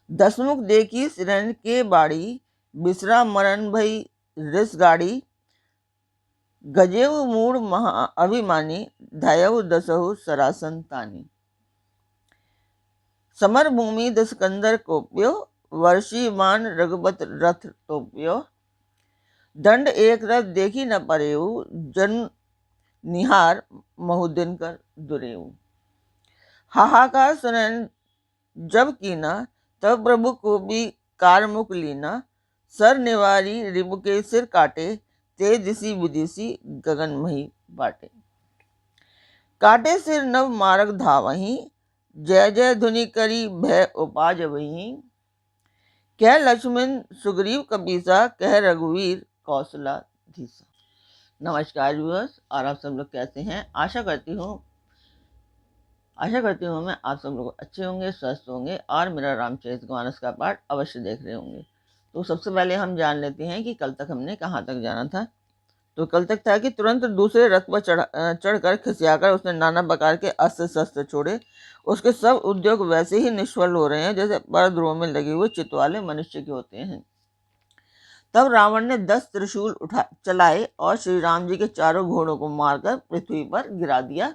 दसमुख देखी सिरन के बाड़ी, बिसरा मरण भई रिस गाड़ी। गजेव मूड महा अभिमानी, धयव दसहु सरासन तानी। समर भूमि दस कंदर कोप्यो, वर्षी मान रघुपत रथ तोप्यो। दंड एक रथ देखी न परेऊ, जन निहार महुदिन कर दुरेऊ। हाहाकार सुनन जब कीना, तब प्रभु को भी कारमुख लीना। सर निवारी रिबु के सिर काटे, ते दिसी विदिसी गगन मही बाटे। काटे सिर नव मारक धावही, जय जय धुनि करी भय उपाज वही। कह लक्ष्मण सुग्रीव कपीसा, कह रघुवीर कौशला धीसा। नमस्कार व्यूअर्स, और आप सब लोग कैसे हैं? आशा करती हूँ मैं आप सब लोग अच्छे होंगे, स्वस्थ होंगे और मेरा रामचरितमानस का पाठ अवश्य देख रहे होंगे। तो सबसे पहले हम जान लेते हैं कि कल तक हमने कहाँ तक जाना था। तो कल तक था कि तुरंत दूसरे रथ पर चढ़कर खिसियाकर उसने नाना प्रकार के अस्त्र शस्त्र छोड़े। उसके सब उद्योग वैसे ही निष्फल हो रहे हैं जैसे परध्रुव में लगे हुए चित्त वाले मनुष्य के होते हैं। तब रावण ने 10 त्रिशूल चलाए और श्री राम जी के चारों घोड़ों को मारकर पृथ्वी पर गिरा दिया।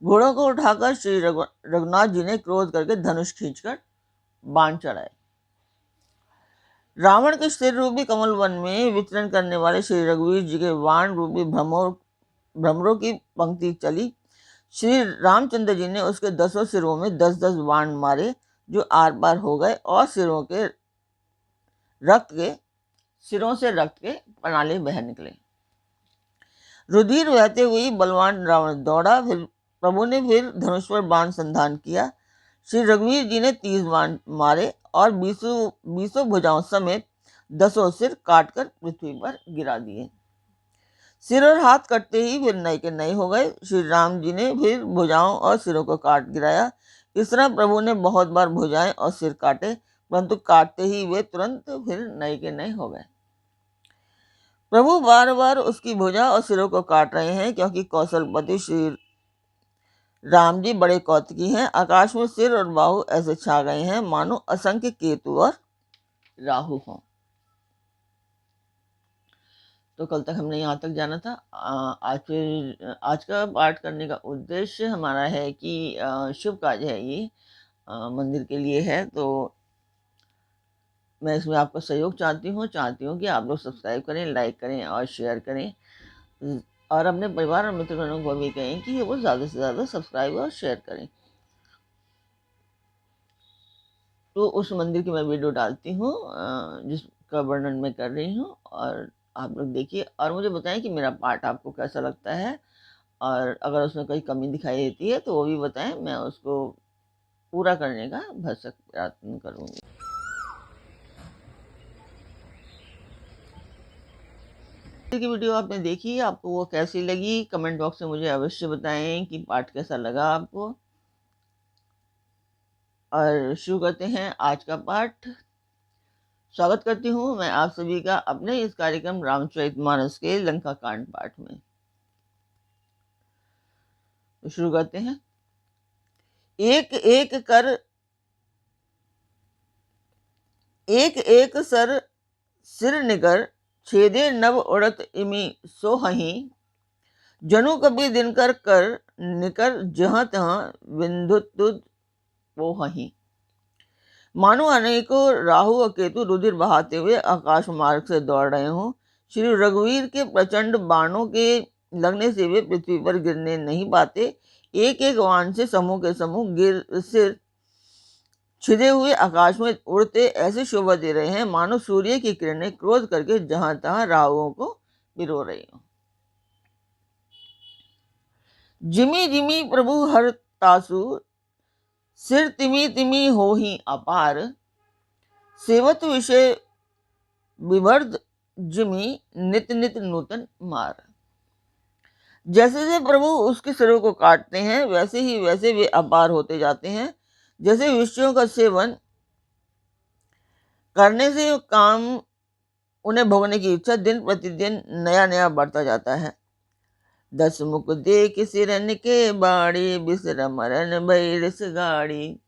घोड़ों को उठाकर श्री रघुनाथ जी ने क्रोध करके धनुष खींचकर बाण चढ़ाए। रावण के सिर रूपी कमल वन में विचरण करने वाले श्री रघुवीर जी के वाण रूपी भ्रमरों की पंक्ति चली। श्री रामचंद्र जी ने उसके 10 सिरों में 10-10 बाण मारे, जो आर पार हो गए और सिरों से रक्त के प्रणाली बह निकले। रुधिर बहते हुए बलवान रावण दौड़ा। फिर प्रभु ने फिर धनुष पर बाण संधान किया। श्री रघुवीर जी ने 30 बाण मारे और 20 भुजाओं समेत 10 सिर काटकर पृथ्वी पर गिरा दिए। सिर और हाथ कटते ही फिर नए के नए हो गए। श्री राम जी ने फिर भुजाओं और सिरों को काट गिराया। इस तरह प्रभु ने बहुत बार भुजाएं और सिर काटे, परंतु काटते ही वे तुरंत फिर नए के नए हो गए। प्रभु बार बार उसकी भुजा और सिरों को काट रहे हैं, क्योंकि कौशलपति श्री राम जी बड़े कौतुकी हैं। आकाश में सिर और बाहु ऐसे छा गए हैं मानो असंख्य केतु और राहु हों। तो कल तक हमने यहाँ तक जाना था। आज का पाठ करने का उद्देश्य हमारा है कि शुभ कार्य है, ये मंदिर के लिए है। तो मैं इसमें आपका सहयोग चाहती हूँ कि आप लोग सब्सक्राइब करें, लाइक करें और शेयर करें, और अपने परिवार और मित्रगणों को भी कहें कि वो ज़्यादा से ज़्यादा सब्सक्राइब और शेयर करें। तो उस मंदिर की मैं वीडियो डालती हूँ जिसका वर्णन मैं कर रही हूँ, और आप लोग देखिए और मुझे बताएं कि मेरा पाठ आपको कैसा लगता है, और अगर उसमें कोई कमी दिखाई देती है तो वो भी बताएं, मैं उसको पूरा करने का भरसक प्रयत्न करूँगी। की वीडियो आपने देखी, आपको वो कैसी लगी कमेंट बॉक्स में मुझे अवश्य बताएं कि पाठ कैसा लगा आपको। और शुरू करते हैं आज का पाठ। स्वागत करती हूँ मैं आप सभी का अपने इस कार्यक्रम रामचरितमानस के लंका कांड पाठ में। तो शुरू करते हैं। एक एक सर सिर निकर, छेदे नव उड़त इमी सोहही। जनु कबि दिनकर कर, निकर जहाँ तहाँ विंधुतुद पोहही। मानो अनेकों राहु और केतु रुधिर बहाते हुए आकाश मार्ग से दौड़ रहे हों। श्री रघुवीर के प्रचंड बाणों के लगने से वे पृथ्वी पर गिरने नहीं पाते। एक एक बाण से समूह के समूह सिर छिदे हुए आकाश में उड़ते ऐसे शोभा दे रहे हैं मानो सूर्य की किरणें क्रोध करके जहां तहां राहुओं को पिरो रही हो। जिमी जिमी प्रभु हर तासु, सिर तिमी तिमी हो ही अपार। सेवत विषय विवर्ध, जिमी नित नित नूतन मार। जैसे जैसे प्रभु उसके सिरों को काटते हैं वैसे वे अपार होते जाते हैं। जैसे विषयों का सेवन करने से काम उन्हें भोगने की इच्छा दिन प्रतिदिन नया नया बढ़ता जाता है। 10 मुख देख सिरन के बाड़ी, बिसर मरन भई रिस गाड़ी।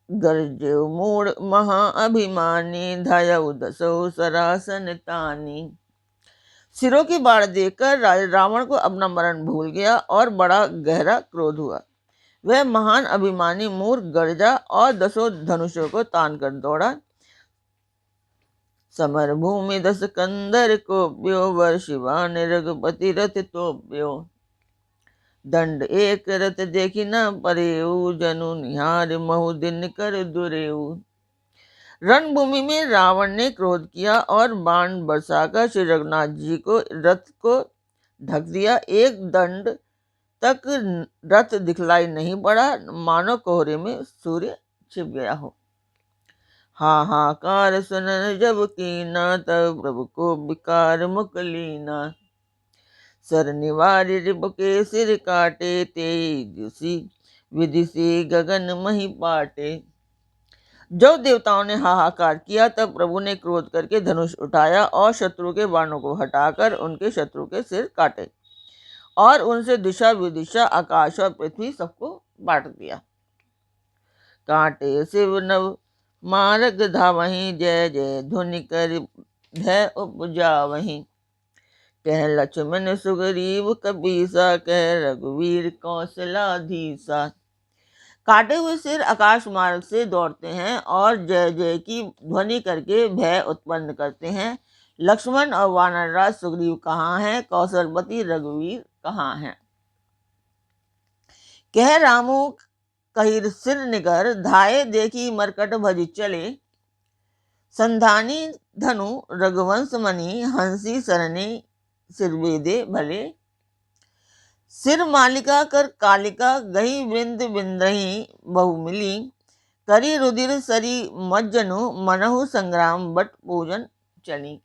गर्जो मूढ़ महा अभिमानी, धयउ दसो सरासन तानी। सिरों की बाढ़ देखकर रावण को अपना मरण भूल गया और बड़ा गहरा क्रोध हुआ। वह महान अभिमानी मूर्ख गर्जा और 10 धनुषों को तान कर दौड़ा। समर भूमि 10 कंदर को ब्यो, वर शिवान रघुपति रथ तो ब्यो। दंड एक रथ देखी न परेऊ, जनु निहार महु दिन कर दुरेऊ। रणभूमि में रावण ने क्रोध किया और बाण बरसाकर श्री रघुनाथ जी को रथ को ढक दिया। एक दंड तक रथ दिखलाई नहीं पड़ा, मानो कोहरे में सूर्य छिप गया हो। हाहाकार सुनन जब कीना, तब प्रभु को विकार मुख लीना। सर निवारी रिपु के सिर काटे, तेजसी विधि से गगन मही पाटे। जब देवताओं ने हाहाकार किया तब प्रभु ने क्रोध करके धनुष उठाया और शत्रु के बाणों को हटाकर उनके शत्रु के सिर काटे और उनसे दिशा विदिशा आकाश और पृथ्वी सबको बांट दिया। कांटे शिव नव मार्ग धावहीं, जय जय ध्वनि कर भय उपजावहीं। कह लक्ष्मण सुग्रीव कपीसा, कह रघुवीर कौशलाधीसा। काटे हुए सिर आकाश मार्ग से दौड़ते हैं और जय जय की ध्वनि करके भय उत्पन्न करते हैं। लक्ष्मण और वानरराज सुग्रीव कहाँ हैं? कौशलपति रघुवीर कहाँ हैं? कह रामू कहिर सिर निगर, धाये देखी मरकट भज चले। संधानी धनु रघुवंश मणि, हंसी सरणी सिर वेदे भले। सिर मालिका कर कालिका, गही वृंद बिंद्रही बहु मिली। करी रुधिर सरी मज्जनु, मनहु संग्राम बट पूजन चली।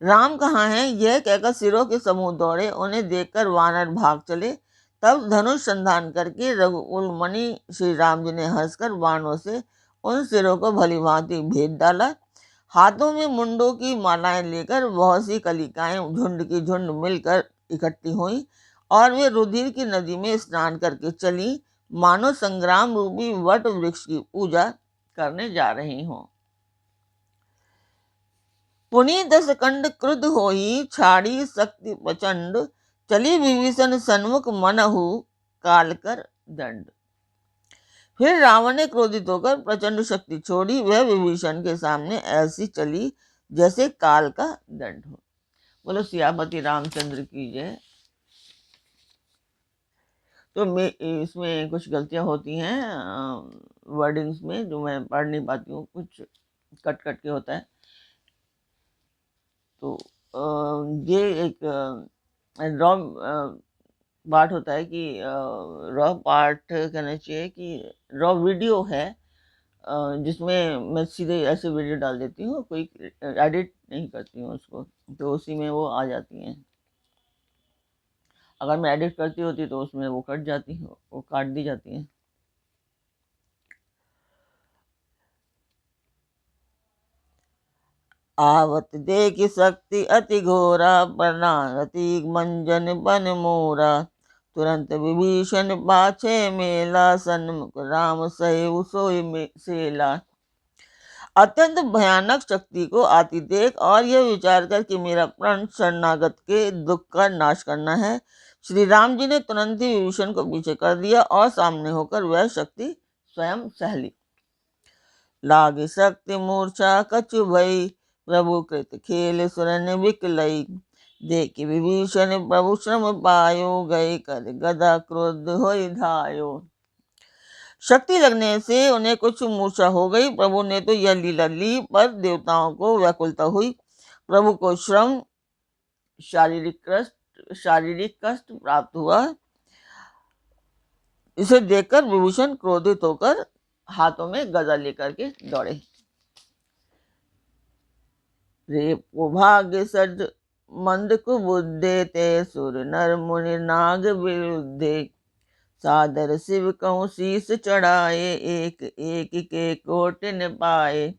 राम कहाँ हैं? यह कहकर सिरों के समूह दौड़े। उन्हें देखकर वानर भाग चले। तब धनुष संधान करके रघुकुल मणि श्री राम जी ने हंसकर बाणों से उन सिरों को भली भांति भेद डाला। हाथों में मुंडों की मालाएं लेकर बहुत सी कलिकाएं झुंड की झुंड मिलकर इकट्ठी हुई और वे रुधिर की नदी में स्नान करके चली, मानो संग्राम रूपी वट वृक्ष की पूजा करने जा रही हों। पुनि 10 कंड क्रुद्ध होई, छाड़ी शक्ति प्रचंड। चली विभीषण सन्मुख, मनहु काल कर दंड। फिर रावण ने क्रोधित होकर प्रचंड शक्ति छोड़ी। वह विभीषण के सामने ऐसी चली जैसे काल का दंड हो। बोलो सियापति रामचंद्र की जय। तो इसमें कुछ गलतियां होती हैं वर्डिंग्स में, जो मैं पढ़ नहीं पाती हूँ, कुछ कट कट के होता है। तो ये एक रॉ पार्ट होता है कि रॉ पार्ट कहना चाहिए कि रॉ वीडियो है, जिसमें मैं सीधे ऐसे वीडियो डाल देती हूँ, कोई एडिट नहीं करती हूँ उसको, तो उसी में वो आ जाती हैं। अगर मैं एडिट करती होती तो उसमें वो कट जाती है, वो काट दी जाती हैं। आवत देख शक्ति अति घोरा, प्रणागति मंजन बन मोरा। तुरंत विभीषण पाछे मेला, सन्मुख राम सहेउ सोई सेला। अत्यंत भयानक शक्ति को आती देख और यह विचार कर कि मेरा प्रण शरणागत के दुख का नाश करना है, श्री राम जी ने तुरंत ही विभीषण को पीछे कर दिया और सामने होकर वह शक्ति स्वयं सहली। लागे शक्ति मूर्छा कछु भई, प्रभु कृत खेल सुरन विकलई। देखि विभीषण प्रभु श्रम पायो, गए कर गदा क्रोध होई धायो। शक्ति लगने से उन्हें कुछ मूर्छा हो गई। प्रभु ने तो यह लीला ली, पर देवताओं को व्याकुलता हुई। प्रभु को श्रम शारीरिक कष्ट प्राप्त हुआ। इसे देखकर विभीषण क्रोधित होकर हाथों में गदा लेकर के दौड़े। रे भाग्य सज मंद कुबुद्धे, ते सुर नर मुनि नाग विरुद्धे। सादर शिव कहूँ शीस चढ़ाए, एक एक के कोटिन पाए।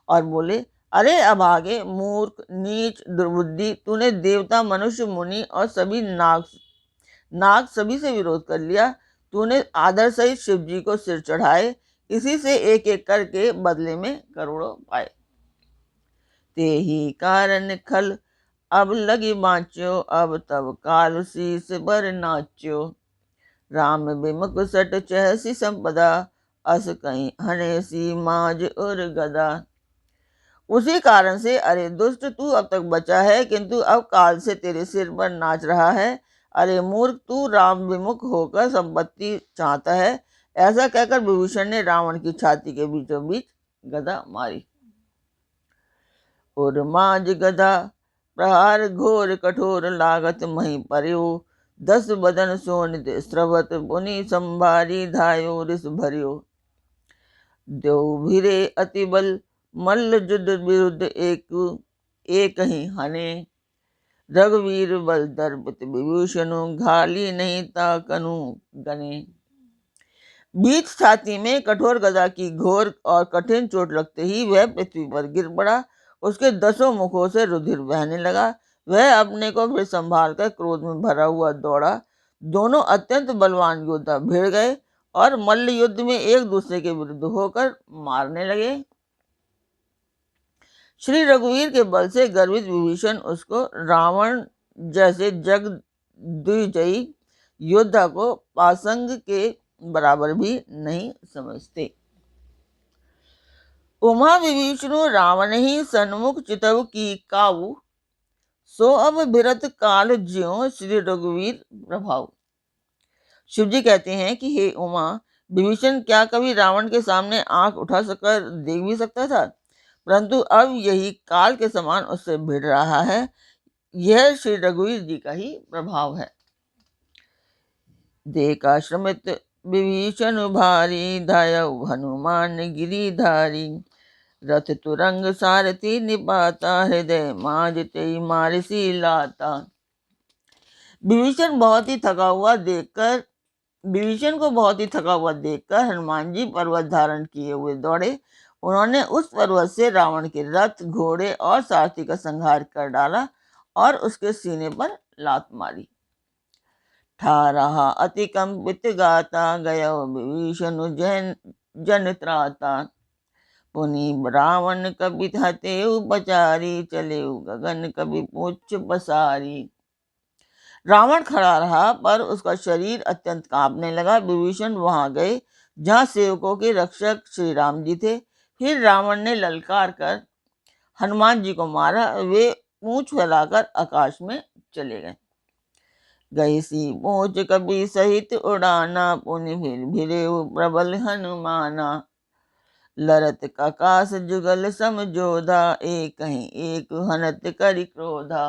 और बोले, अरे अभागे मूर्ख नीच दुर्बुद्धि, तूने देवता मनुष्य मुनि और सभी नाग सभी से विरोध कर लिया। तूने आदर सहित शिव जी को सिर चढ़ाए, इसी से एक एक करके बदले में करोड़ों पाए। ते ही कारण खल अब लगी बाँच्यो, अब तब काल शीस बर नाच्यो। राम बिमुख सट चहसी संपदा, अस कहीं हनेसी माज और गदा। उसी कारण से अरे दुष्ट, तू अब तक बचा है, किंतु अब काल से तेरे सिर पर नाच रहा है। अरे मूर्ख, तू राम विमुख होकर संपत्ति चाहता है। ऐसा कहकर विभीषण ने रावण की छाती के बीचों बीच गदा मारी। और माज गदा प्रहार घोर कठोर, लागत मही पर्यो। 10 बदन सोनित स्रवत, पुनि संभारी धायो रिस भरियो। देव भिरे अति बल, मल्ल युद्ध विरुद्ध एक ही हने। रघुवीर बल दर्पित विभूषणु, घाली नहीं ताकनु गने। बीच छाती में कठोर गदा की घोर और कठिन चोट लगते ही वह पृथ्वी पर गिर पड़ा। उसके 10 मुखों से रुधिर बहने लगा। वह अपने को फिर संभाल कर क्रोध में भरा हुआ दौड़ा। दोनों अत्यंत बलवान योद्धा भिड़ गए और मल्ल युद्ध में एक दूसरे के विरुद्ध होकर मारने लगे। श्री रघुवीर के बल से गर्वित विभीषण उसको रावण जैसे जगद्विजयी योद्धा को पासंग के बराबर भी नहीं समझते। उमा विभीषणु रावण ही सन्मुख चितव की काऊ, सो अब बिरत काल ज्यों श्री रघुवीर प्रभाव। शिव जी कहते हैं कि हे उमा, विभीषण क्या कभी रावण के सामने आंख उठा सकर देख भी सकता था? परंतु अब यही काल के समान उससे भिड़ रहा है। यह श्री रघुवीर जी का ही प्रभाव है। देखा श्रमित विभीषण भारी, धायउ हनुमान गिरिधारी। रथ तुरंग सारथी निपाता, हृदय माज तेई मारसी लाता। विभीषण को बहुत ही थका हुआ देखकर हनुमान जी पर्वत धारण किए हुए दौड़े। उन्होंने उस पर्वत से रावण के रथ, घोड़े और सारथी का संहार कर डाला और उसके सीने पर लात मारी। ठा रहा अति कंपित गाता, गयो विभीषण जन त्राता। पुनि रावण कपि हतेउ बचारी, चलेउ गगन कपि पूछ पसारी। रावण खड़ा रहा पर उसका शरीर अत्यंत कांपने लगा। विभीषण वहां गए जहां सेवकों के रक्षक श्री राम जी थे। फिर रावण ने ललकार कर हनुमान जी को मारा। वे पूंछ फैलाकर आकाश में चले गए। गई सी पूंछ कपि सहित उड़ाना, पुनि फिर भिरेउ प्रबल हनुमाना। लरत ककास जुगल समझोधा, एक कहीं एक हनत करि क्रोधा।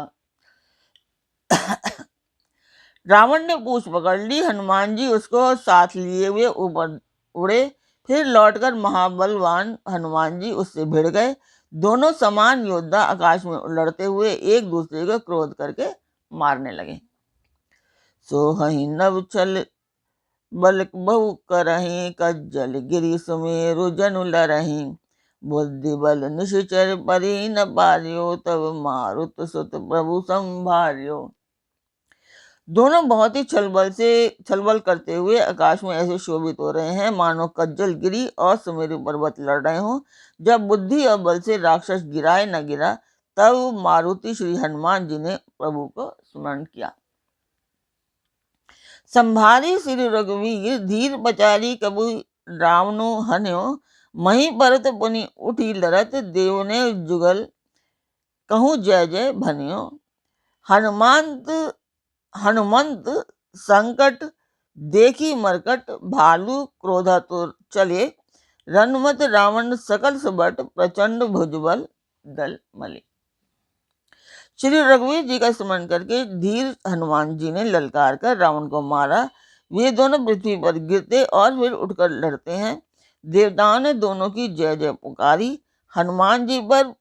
रावण ने पूंछ पकड़ ली। हनुमान जी उसको साथ लिए हुए ऊपर उड़े। फिर लौटकर महाबलवान हनुमान जी उससे भिड़ गए। दोनों समान योद्धा आकाश में लड़ते हुए एक दूसरे को क्रोध करके मारने लगे। सोहहि नभ छल बल बहु करहि, कज्जल गिरि सुमेरु जनु लरहि। बुद्धि बल निश्चर परि न पार्यो, तब मारुत सुत प्रभु संभार्यो। दोनों बहुत ही छलबल करते हुए आकाश में ऐसे शोभित हो रहे हैं मानो कज्जल गिरी और सुमेरु पर्वत लड़ रहे हों। जब बुद्धि और बल से राक्षस गिराए न गिरा, तब मारुति श्री हनुमान जी ने प्रभु को स्मरण किया। संभारी श्री रघुवीर, धीर बचारी कबू रावणु हन्यो। मही परत पुनि उठी लरत, देव ने जुगल कहूँ जय जय भनियो। हनुमंत संकट देखी मरकट, भालू क्रोधातुर चले। रनमत रावण सकल सुबट, प्रचंड भुजबल दल मले। श्री रघुवीर जी का स्मरण करके धीर हनुमान जी ने ललकार कर रावण को मारा। वे दोनों पृथ्वी पर गिरते और फिर उठकर लड़ते हैं। देवताओं ने दोनों की जय जय पुकारी। हनुमान जी पर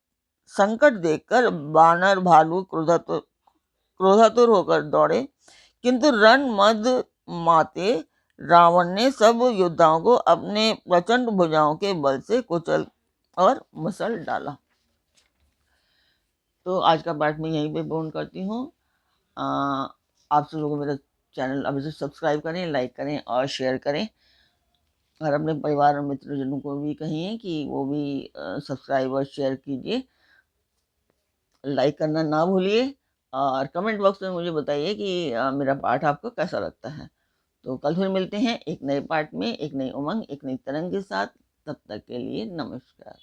संकट देखकर बानर भालू क्रोधातुर होकर दौड़े, किंतु रण मद माते रावण ने सब योद्धाओं को अपने प्रचंड भुजाओं के बल से कुचल और मसल डाला। तो आज का पाठ मैं यहीं पे पूर्ण करती हूँ। आप सब लोग मेरा चैनल अभी से सब्सक्राइब करें, लाइक करें और शेयर करें। और अपने परिवार और मित्रजनों को भी कहिए कि वो भी सब्सक्राइब और शेयर कीजिए, लाइक करना ना भूलिए, और कमेंट बॉक्स में मुझे बताइए कि मेरा पाठ आपको कैसा लगता है। तो कल फिर मिलते हैं एक नए पाठ में, एक नई उमंग, एक नई तरंग के साथ। तब तक के लिए नमस्कार।